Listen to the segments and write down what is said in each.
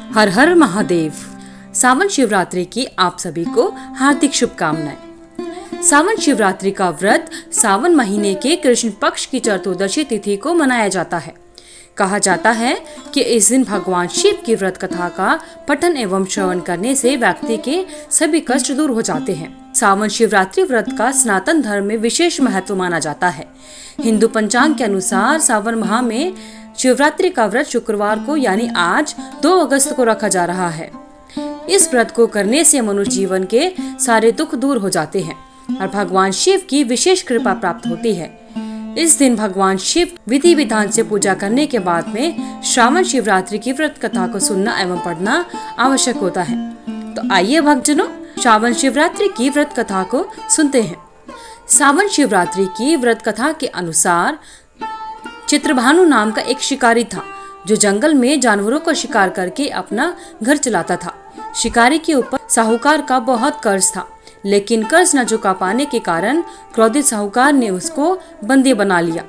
हर हर महादेव। सावन शिवरात्रि की आप सभी को हार्दिक शुभकामनाएं। सावन शिवरात्रि का व्रत सावन महीने के कृष्ण पक्ष की चतुर्दशी तिथि को मनाया जाता है। कहा जाता है कि इस दिन भगवान शिव की व्रत कथा का पठन एवं श्रवण करने से व्यक्ति के सभी कष्ट दूर हो जाते हैं। सावन शिवरात्रि व्रत का सनातन धर्म में विशेष महत्व माना जाता है। हिंदू पंचांग के अनुसार सावन माह में शिवरात्रि का व्रत शुक्रवार को यानी आज 2 अगस्त को रखा जा रहा है। इस व्रत को करने से मनुष्य जीवन के सारे दुख दूर हो जाते हैं और भगवान शिव की विशेष कृपा प्राप्त होती है। इस दिन भगवान शिव विधि विधान से पूजा करने के बाद में श्रावण शिवरात्रि की व्रत कथा को सुनना एवं पढ़ना आवश्यक होता है। तो आइए भक्तजनों, श्रावण शिवरात्रि की व्रत कथा को सुनते हैं। सावन शिवरात्रि की व्रत कथा के अनुसार चित्रभानु नाम का एक शिकारी था जो जंगल में जानवरों का शिकार करके अपना घर चलाता था। शिकारी के ऊपर साहूकार का बहुत कर्ज था, लेकिन कर्ज न चुका पाने के कारण क्रोधित साहूकार ने उसको बंदी बना लिया।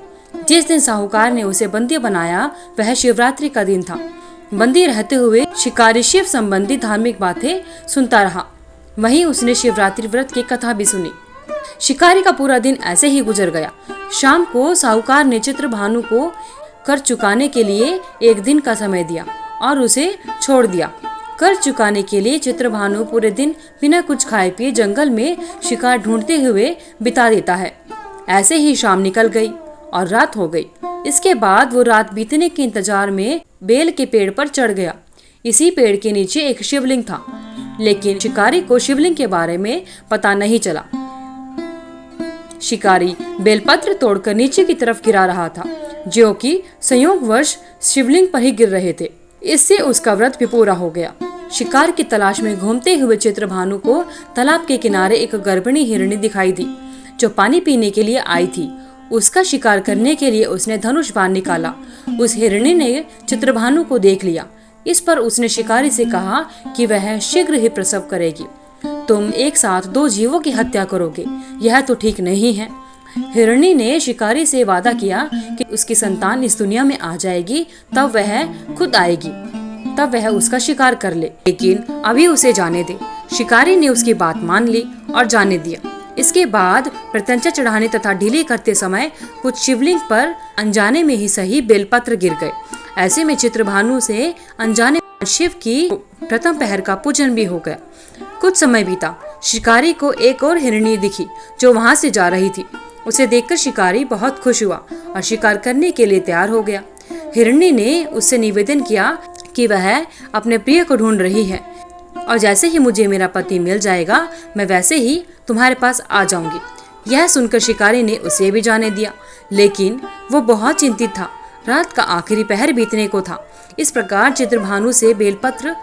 जिस दिन साहूकार ने उसे बंदी बनाया वह शिवरात्रि का दिन था। बंदी रहते हुए शिकारी शिव संबंधी धार्मिक बातें सुनता रहा। वहीं उसने शिवरात्रि व्रत की कथा भी सुनी। शिकारी का पूरा दिन ऐसे ही गुजर गया। शाम को साहूकार ने चित्रभानु को कर्ज चुकाने के लिए 1 दिन का समय दिया और उसे छोड़ दिया। कर्ज चुकाने के लिए चित्रभानु पूरे दिन बिना कुछ खाए पिए जंगल में शिकार ढूंढते हुए बिता देता है। ऐसे ही शाम निकल गई और रात हो गई। इसके बाद वो रात बीतने के इंतजार में बेल के पेड़ पर चढ़ गया। इसी पेड़ के नीचे एक शिवलिंग था, लेकिन शिकारी को शिवलिंग के बारे में पता नहीं चला। शिकारी बेलपत्र तोड़कर नीचे की तरफ गिरा रहा था, जो कि संयोगवश शिवलिंग पर ही गिर रहे थे। इससे उसका व्रत भी पूरा हो गया। शिकार की तलाश में घूमते हुए चित्रभानु को तालाब के किनारे एक गर्भिणी हिरणी दिखाई दी, जो पानी पीने के लिए आई थी। उसका शिकार करने के लिए उसने धनुष बाण निकाला। उस हिरणी ने चित्रभानु को देख लिया। इस पर उसने शिकारी से कहा कि वह शीघ्र ही प्रसव करेगी। तुम एक साथ 2 जीवों की हत्या करोगे, यह तो ठीक नहीं है। हिरणी ने शिकारी से वादा किया कि उसकी संतान इस दुनिया में आ जाएगी, तब वह खुद आएगी, तब वह उसका शिकार कर ले, लेकिन अभी उसे जाने दे। शिकारी ने उसकी बात मान ली और जाने दिया। इसके बाद प्रत्यंचा चढ़ाने तथा ढीली करते समय कुछ शिवलिंग पर अनजाने में ही सही बेलपत्र गिर गए। ऐसे में चित्रभानु से अनजाने शिव की प्रथम पहर का पूजन भी हो गया। कुछ समय बीता। शिकारी को एक और हिरणी दिखी जो वहां से जा रही थी। उसे देखकर शिकारी बहुत खुश हुआ और शिकार करने के लिए तैयार हो गया। हिरणी ने उससे निवेदन किया कि वह अपने प्रिय को ढूंढ रही है और जैसे ही मुझे मेरा पति मिल जाएगा मैं वैसे ही तुम्हारे पास आ जाऊंगी। यह सुनकर शिकारी ने उसे भी जाने दिया, लेकिन वो बहुत चिंतित था। रात का आखिरी पहर बीतने को था। इस प्रकार चित्रभानु से बेलपत्र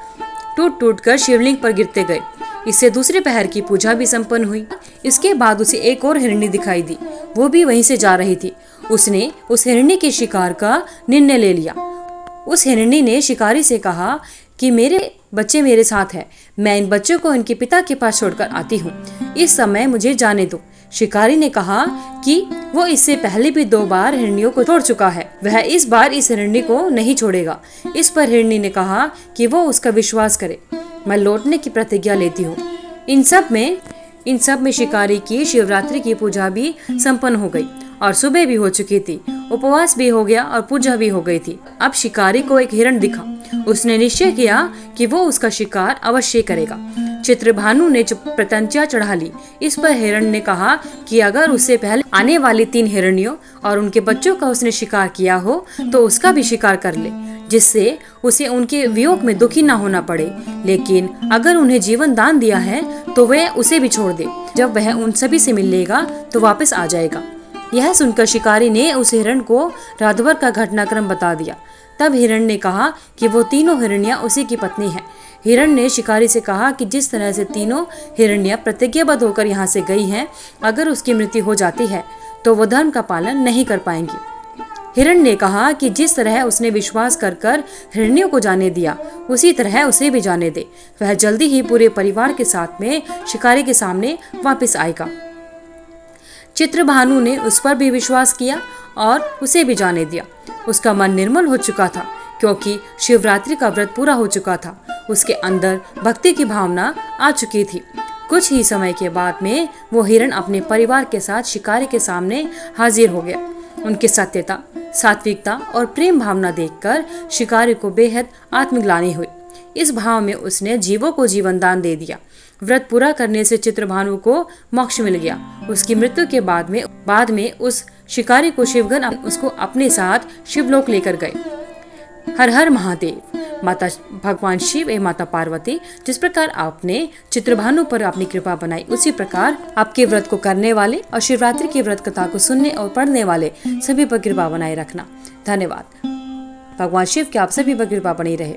टूट टूट कर शिवलिंग पर गिरते गए। इससे दूसरे पहर की पूजा भी संपन्न हुई। इसके बाद उसे एक और हिरणी दिखाई दी। वो भी वहीं से जा रही थी। उसने उस हिरणी के शिकार का निर्णय ले लिया। उस हिरणी ने शिकारी से कहा कि मेरे बच्चे मेरे साथ हैं, मैं इन बच्चों को इनके पिता के पास छोड़कर आती हूँ। इस समय मुझे जाने दो। शिकारी ने कहा कि वो इससे पहले भी 2 बार हिरनियों को छोड़ चुका है, वह इस बार इस हिरणी को नहीं छोड़ेगा। इस पर हिरणी ने कहा कि वो उसका विश्वास करे। मैं लौटने की प्रतिज्ञा लेती हूँ। इन सब में शिकारी की शिवरात्रि की पूजा भी संपन्न हो गई और सुबह भी हो चुकी थी। उपवास भी हो गया और पूजा भी हो गई थी। अब शिकारी को एक हिरण दिखा। उसने निश्चय किया कि वो उसका शिकार अवश्य करेगा। चित्रभानु ने प्रत्यंचा चढ़ा ली। इस पर हिरण ने कहा कि अगर उससे पहले आने वाली 3 हिरणियों और उनके बच्चों का उसने शिकार किया हो तो उसका भी शिकार कर ले, जिससे उसे उनके वियोग में दुखी न होना पड़े। लेकिन अगर उन्हें जीवन दान दिया है तो वह उसे भी छोड़ दे। जब वह उन सभी से मिलेगा तो वापस आ जाएगा। यह सुनकर शिकारी ने उस हिरण को रात भर का घटनाक्रम बता दिया। तब हिरण ने कहा कि वो 3 हिरनियां उसी की पत्नी हैं। हिरण ने शिकारी से कहा कि जिस तरह से 3 हिरनियां प्रतिज्ञाबद्ध होकर यहाँ से गई हैं, अगर उसकी मृत्यु हो जाती है तो वो धर्म का पालन नहीं कर पाएंगी। हिरण ने कहा कि जिस तरह उसने विश्वास कर हिरनियों को जाने दिया, उसी तरह उसे भी जाने दे। वह जल्दी ही पूरे परिवार के साथ में शिकारी के सामने वापस आएगा। चित्रभानु ने उस पर भी विश्वास किया और उसे भी जाने दिया। उसका मन निर्मल हो चुका था। क्योंकि शिवरात्रि का व्रत पूरा हो चुका था। उसके अंदर भक्ति की भावना आ चुकी थी। कुछ ही समय के बाद में वो हिरण अपने परिवार के साथ शिकारी के सामने हाजिर हो गया। उनकी सत्यता, सात्विकता और प्रेम भावना देखकर शिकारी को बेहद आत्मग्लानि हुई। इस भाव में उसने जीवों को जीवन दान दे दिया। व्रत पूरा करने से चित्रभानु को मोक्ष मिल गया। उसकी मृत्यु के बाद में उस शिकारी को शिवगण उसको अपने साथ शिवलोक लेकर गए। हर हर महादेव। माता भगवान शिव एवं माता पार्वती, जिस प्रकार आपने चित्रभानु पर अपनी कृपा बनाई, उसी प्रकार आपके व्रत को करने वाले और शिवरात्रि की व्रत कथा को सुनने और पढ़ने वाले सभी पर कृपा बनाए रखना। धन्यवाद। भगवान शिव की आप सभी पर कृपा बनी रहे।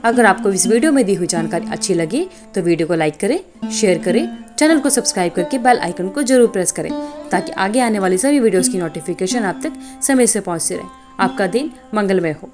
अगर आपको इस वीडियो में दी हुई जानकारी अच्छी लगी तो वीडियो को लाइक करें, शेयर करें, चैनल को सब्सक्राइब करके बेल आइकन को जरूर प्रेस करें ताकि आगे आने वाली सभी वीडियोस की नोटिफिकेशन आप तक समय से पहुंचती रहे। आपका दिन मंगलमय हो।